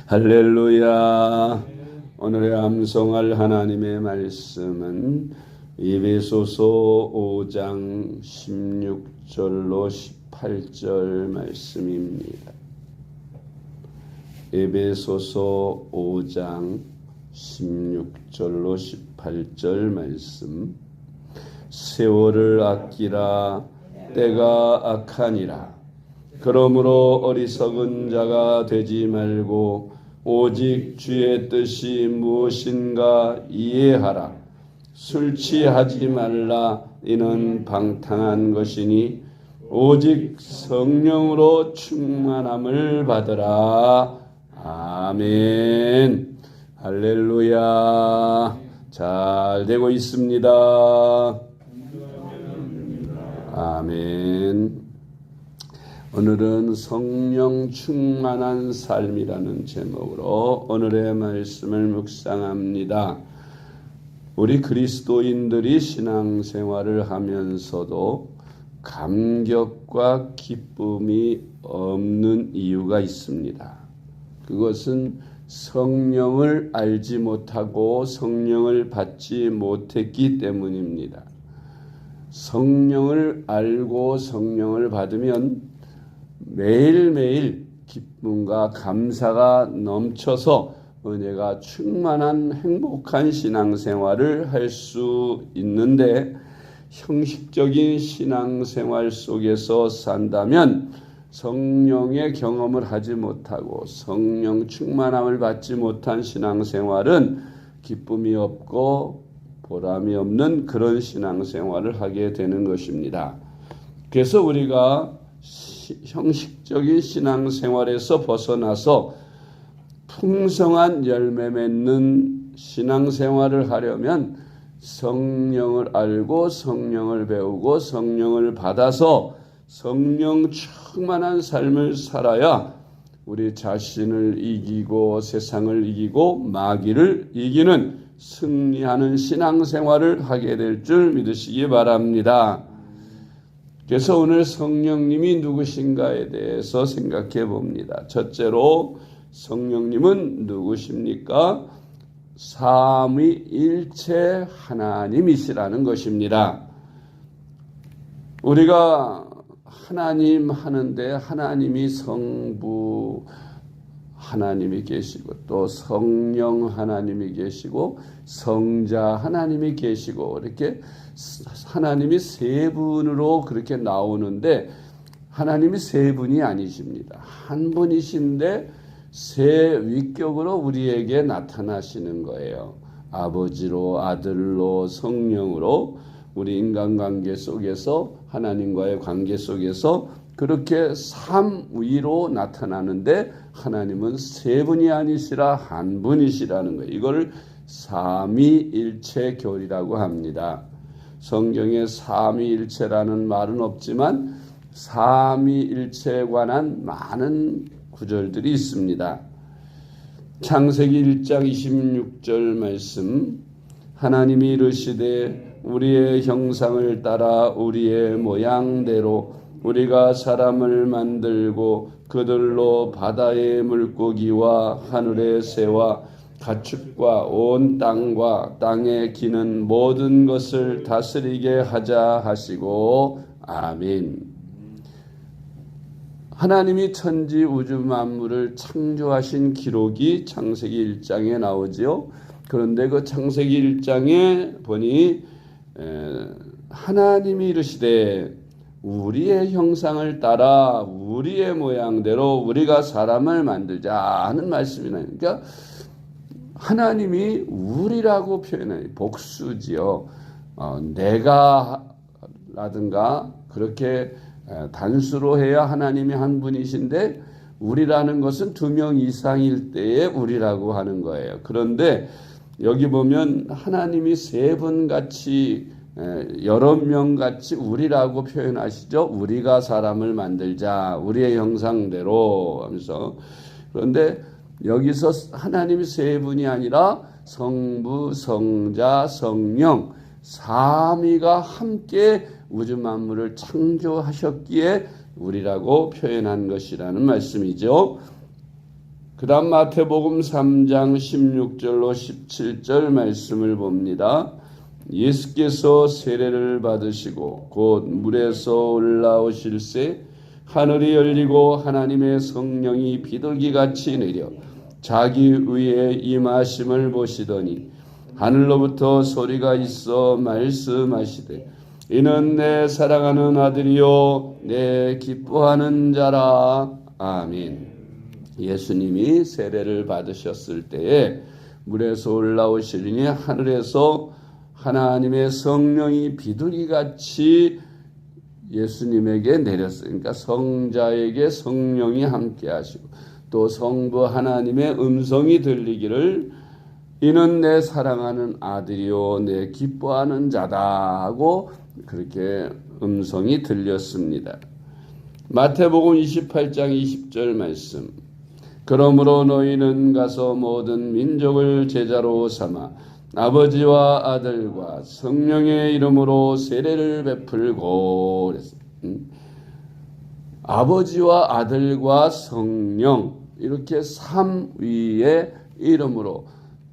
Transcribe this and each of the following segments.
할렐루야. 오늘의 암송할 하나님의 말씀은 에베소서 5장 16절로 18절 말씀입니다. 에베소서 5장 16절로 18절 말씀. 세월을 아끼라, 때가 악하니라. 그러므로 어리석은 자가 되지 말고 오직 주의 뜻이 무엇인가 이해하라. 술 취하지 말라. 이는 방탕한 것이니 오직 성령으로 충만함을 받으라. 아멘. 할렐루야. 잘 되고 있습니다. 아멘. 오늘은 성령 충만한 삶이라는 제목으로 오늘의 말씀을 묵상합니다. 우리 그리스도인들이 신앙생활을 하면서도 감격과 기쁨이 없는 이유가 있습니다. 그것은 성령을 알지 못하고 성령을 받지 못했기 때문입니다. 성령을 알고 성령을 받으면 매일매일 기쁨과 감사가 넘쳐서 은혜가 충만한 행복한 신앙생활을 할 수 있는데, 형식적인 신앙생활 속에서 산다면 성령의 경험을 하지 못하고 성령 충만함을 받지 못한 신앙생활은 기쁨이 없고 보람이 없는 그런 신앙생활을 하게 되는 것입니다. 그래서 우리가 형식적인 신앙생활에서 벗어나서 풍성한 열매 맺는 신앙생활을 하려면 성령을 알고 성령을 배우고 성령을 받아서 성령 충만한 삶을 살아야 우리 자신을 이기고 세상을 이기고 마귀를 이기는 승리하는 신앙생활을 하게 될 줄 믿으시기 바랍니다. 그래서 오늘 성령님이 누구신가에 대해서 생각해 봅니다. 첫째로 성령님은 누구십니까? 삼위일체 하나님이시라는 것입니다. 우리가 하나님 하는데 하나님이 성부 하나님이 계시고 또 성령 하나님이 계시고 성자 하나님이 계시고 이렇게 하나님이 세 분으로 그렇게 나오는데, 하나님이 세 분이 아니십니다. 한 분이신데 세 위격으로 우리에게 나타나시는 거예요. 아버지로, 아들로, 성령으로 우리 인간관계 속에서 하나님과의 관계 속에서 그렇게 삼위로 나타나는데, 하나님은 세 분이 아니시라 한 분이시라는 거예요. 이걸 삼위일체 교리라고 합니다. 성경에 삼위일체라는 말은 없지만 삼위일체에 관한 많은 구절들이 있습니다. 창세기 1장 26절 말씀. 하나님이 이르시되 우리의 형상을 따라 우리의 모양대로 우리가 사람을 만들고 그들로 바다의 물고기와 하늘의 새와 가축과 온 땅과 땅에 기는 모든 것을 다스리게 하자 하시고. 아멘. 하나님이 천지 우주 만물을 창조하신 기록이 창세기 1장에 나오지요. 그런데 그 창세기 1장에 보니 하나님이 이르시되 우리의 형상을 따라 우리의 모양대로 우리가 사람을 만들자 하는 말씀이 나요. 그러니까 하나님이 우리라고 표현해요. 복수지요. 내가 라든가 그렇게 단수로 해야 하나님이 한 분이신데, 우리라는 것은 2명 이상일 때에 우리라고 하는 거예요. 그런데 여기 보면 하나님이 세 분 같이 여러 명 같이 우리라고 표현하시죠. 우리가 사람을 만들자 우리의 형상대로 하면서. 그런데 여기서 하나님이 세 분이 아니라 성부, 성자, 성령 삼위가 함께 우주 만물을 창조하셨기에 우리라고 표현한 것이라는 말씀이죠. 그 다음 마태복음 3장 16절로 17절 말씀을 봅니다. 예수께서 세례를 받으시고 곧 물에서 올라오실새 하늘이 열리고 하나님의 성령이 비둘기같이 내려 자기 위에 임하심을 보시더니 하늘로부터 소리가 있어 말씀하시되 이는 내 사랑하는 아들이요 내 기뻐하는 자라. 아멘. 예수님이 세례를 받으셨을 때에 물에서 올라오시리니 하늘에서 하나님의 성령이 비둘기같이 예수님에게 내렸어요. 그러니까 성자에게 성령이 함께 하시고 또 성부 하나님의 음성이 들리기를 이는 내 사랑하는 아들이요 내 기뻐하는 자다 하고 그렇게 음성이 들렸습니다. 마태복음 28장 20절 말씀. 그러므로 너희는 가서 모든 민족을 제자로 삼아 아버지와 아들과 성령의 이름으로 세례를 베풀고 그랬어요. 아버지와 아들과 성령 이렇게 삼위의 이름으로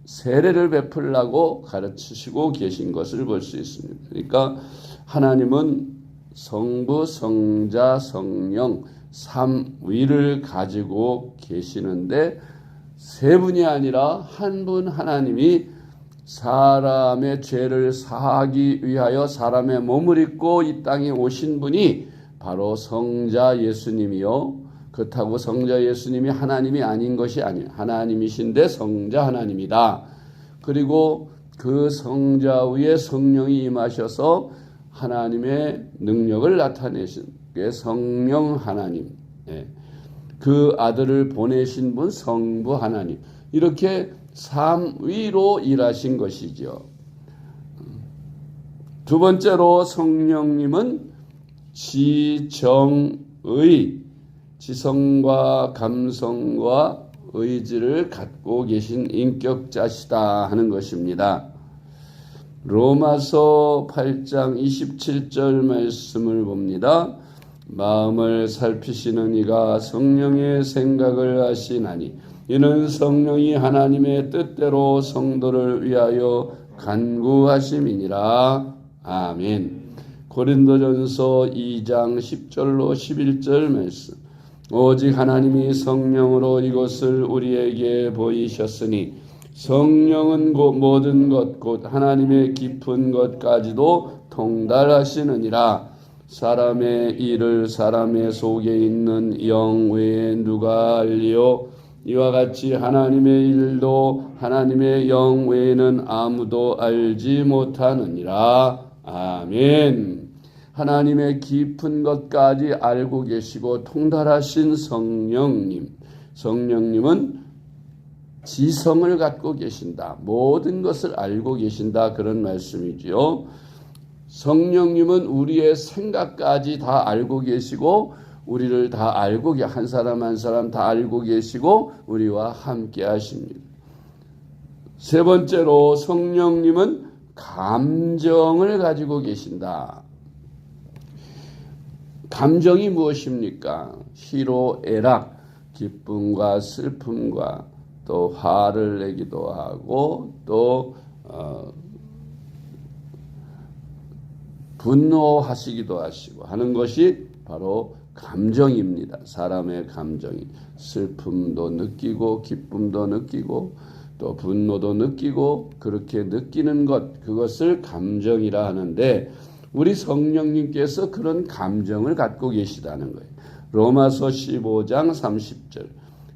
세례를 베풀라고 가르치시고 계신 것을 볼 수 있습니다. 그러니까 하나님은 성부, 성자, 성령 삼위를 가지고 계시는데 세 분이 아니라 한 분 하나님이 사람의 죄를 사하기 위하여 사람의 몸을 입고 이 땅에 오신 분이 바로 성자 예수님이요. 그렇다고 성자 예수님이 하나님이 아닌 것이 아니에요. 하나님이신데 성자 하나님이다. 그리고 그 성자 위에 성령이 임하셔서 하나님의 능력을 나타내신 게 성령 하나님. 그 아들을 보내신 분 성부 하나님. 이렇게 삼위로 일하신 것이죠. 두 번째로 성령님은 지정의, 지성과 감성과 의지를 갖고 계신 인격자시다 하는 것입니다. 로마서 8장 27절 말씀을 봅니다. 마음을 살피시는 이가 성령의 생각을 아시나니 이는 성령이 하나님의 뜻대로 성도를 위하여 간구하심이니라. 아멘. 고린도전서 2장 10절로 11절 말씀. 오직 하나님이 성령으로 이것을 우리에게 보이셨으니 성령은 곧 모든 것 곧 하나님의 깊은 것까지도 통달하시느니라. 사람의 일을 사람의 속에 있는 영 외에 누가 알리요? 이와 같이 하나님의 일도 하나님의 영 외에는 아무도 알지 못하느니라. 아멘. 하나님의 깊은 것까지 알고 계시고 통달하신 성령님. 성령님은 지성을 갖고 계신다. 모든 것을 알고 계신다. 그런 말씀이지요. 성령님은 우리의 생각까지 다 알고 계시고 우리를 다 알고 한 사람 한 사람 다 알고 계시고 우리와 함께 하십니다. 세 번째로 성령님은 감정을 가지고 계신다. 감정이 무엇입니까? 희로 애락, 기쁨과 슬픔과 또 화를 내기도 하고 또 분노하시기도 하시고 하는 것이 바로 감정입니다. 사람의 감정이 슬픔도 느끼고 기쁨도 느끼고 또 분노도 느끼고 그렇게 느끼는 것 그것을 감정이라 하는데 우리 성령님께서 그런 감정을 갖고 계시다는 거예요. 로마서 15장 30절.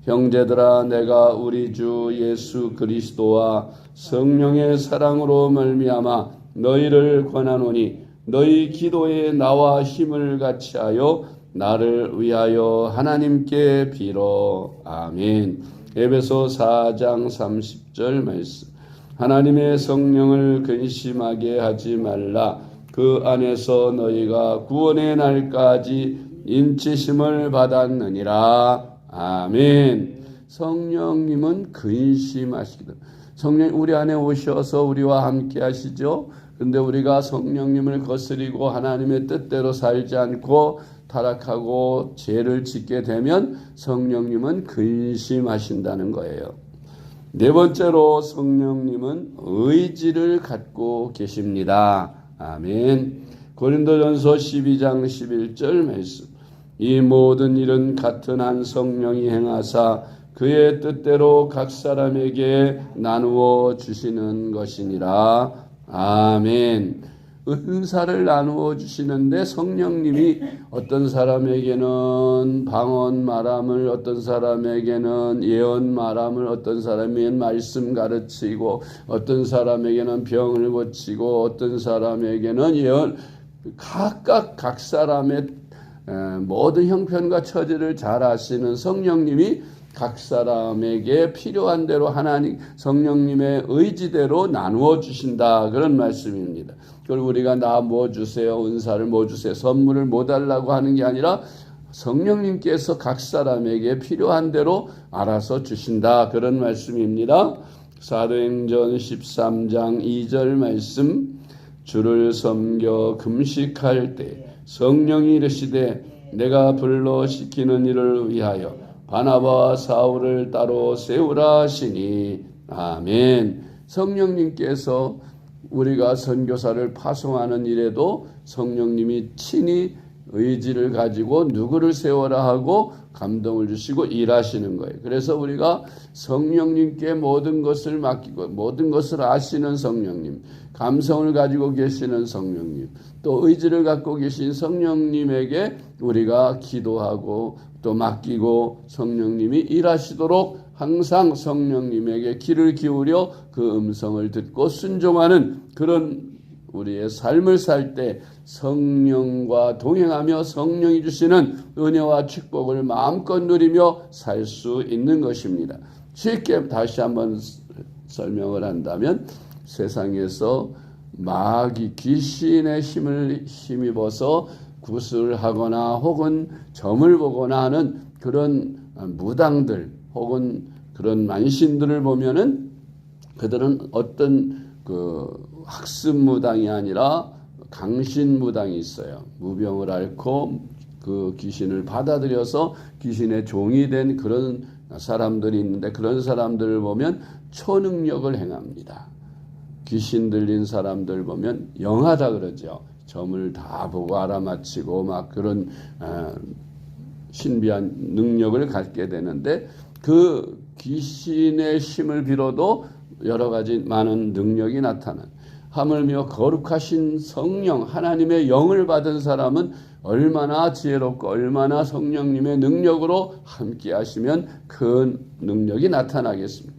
형제들아 내가 우리 주 예수 그리스도와 성령의 사랑으로 말미암아 너희를 권하노니 너희 기도에 나와 힘을 같이하여 나를 위하여 하나님께 빌어. 아멘. 에베소 4장 30절 말씀. 하나님의 성령을 근심하게 하지 말라. 그 안에서 너희가 구원의 날까지 인치심을 받았느니라. 아멘. 성령님은 근심하시기도. 성령 우리 안에 오셔서 우리와 함께 하시죠. 그런데 우리가 성령님을 거스리고 하나님의 뜻대로 살지 않고 타락하고 죄를 짓게 되면 성령님은 근심하신다는 거예요. 네 번째로 성령님은 의지를 갖고 계십니다. 아멘. 고린도전서 12장 11절 말씀. 이 모든 일은 같은 한 성령이 행하사 그의 뜻대로 각 사람에게 나누어 주시는 것이니라. 아멘. 은사를 나누어 주시는데 성령님이 어떤 사람에게는 방언 말함을, 어떤 사람에게는 예언 말함을, 어떤 사람에게는 말씀 가르치고, 어떤 사람에게는 병을 고치고, 어떤 사람에게는 예언, 각각 각 사람의 모든 형편과 처지를 잘 아시는 성령님이 각 사람에게 필요한 대로 하나님 성령님의 의지대로 나누어 주신다, 그런 말씀입니다. 그걸 우리가 나 뭐 주세요, 은사를 뭐 주세요, 선물을 뭐 달라고 하는 게 아니라 성령님께서 각 사람에게 필요한 대로 알아서 주신다, 그런 말씀입니다. 사도행전 13장 2절 말씀. 주를 섬겨 금식할 때 성령이 이르시되 내가 불러 시키는 일을 위하여 바나바와 사울을 따로 세우라 하시니. 아멘. 성령님께서 우리가 선교사를 파송하는 일에도 성령님이 친히 의지를 가지고 누구를 세워라 하고 감동을 주시고 일하시는 거예요. 그래서 우리가 성령님께 모든 것을 맡기고 모든 것을 아시는 성령님, 감성을 가지고 계시는 성령님, 또 의지를 갖고 계신 성령님에게 우리가 기도하고 또 맡기고 성령님이 일하시도록 항상 성령님에게 귀를 기울여 그 음성을 듣고 순종하는 그런 우리의 삶을 살 때 성령과 동행하며 성령이 주시는 은혜와 축복을 마음껏 누리며 살 수 있는 것입니다. 쉽게 다시 한번 설명을 한다면 세상에서 마귀 귀신의 힘을 힘입어서 구슬하거나 혹은 점을 보거나 하는 그런 무당들 혹은 그런 만신들을 보면은 그들은 어떤 학습 무당이 아니라 강신 무당이 있어요. 무병을 앓고 그 귀신을 받아들여서 귀신의 종이 된 그런 사람들이 있는데 그런 사람들을 보면 초능력을 행합니다. 귀신 들린 사람들 보면 영하다 그러죠. 점을 다 보고 알아맞히고 막 그런 신비한 능력을 갖게 되는데 그 귀신의 힘을 빌어도 여러 가지 많은 능력이 나타나는, 하물며 거룩하신 성령 하나님의 영을 받은 사람은 얼마나 지혜롭고 얼마나 성령님의 능력으로 함께 하시면 그 능력이 나타나겠습니까?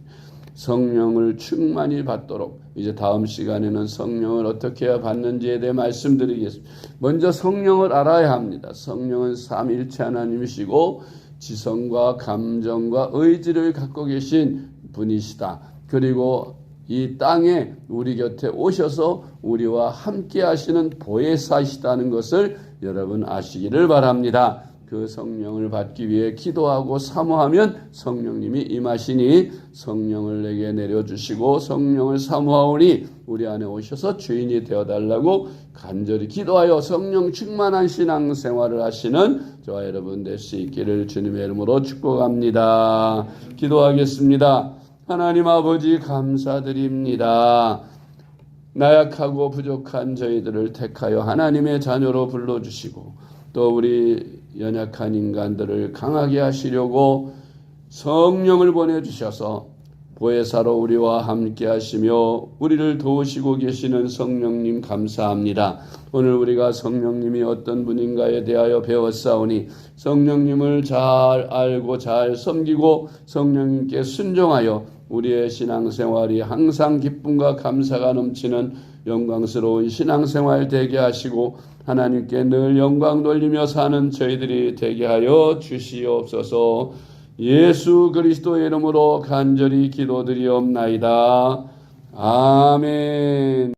성령을 충만히 받도록 이제 다음 시간에는 성령을 어떻게 해야 받는지에 대해 말씀드리겠습니다. 먼저 성령을 알아야 합니다. 성령은 삼위일체 하나님이시고 지성과 감정과 의지를 갖고 계신 분이시다. 그리고 이 땅에 우리 곁에 오셔서 우리와 함께 하시는 보혜사시다는 것을 여러분 아시기를 바랍니다. 그 성령을 받기 위해 기도하고 사모하면 성령님이 임하시니 성령을 내게 내려주시고 성령을 사모하오니 우리 안에 오셔서 주인이 되어달라고 간절히 기도하여 성령 충만한 신앙생활을 하시는 저와 여러분 될 수 있기를 주님의 이름으로 축복합니다. 기도하겠습니다. 하나님 아버지 감사드립니다. 나약하고 부족한 저희들을 택하여 하나님의 자녀로 불러주시고 또 우리 연약한 인간들을 강하게 하시려고 성령을 보내주셔서 보혜사로 우리와 함께 하시며 우리를 도우시고 계시는 성령님 감사합니다. 오늘 우리가 성령님이 어떤 분인가에 대하여 배웠사오니 성령님을 잘 알고 잘 섬기고 성령님께 순종하여 우리의 신앙생활이 항상 기쁨과 감사가 넘치는 영광스러운 신앙생활 되게 하시고 하나님께 늘 영광 돌리며 사는 저희들이 되게 하여 주시옵소서. 예수 그리스도의 이름으로 간절히 기도드리옵나이다. 아멘.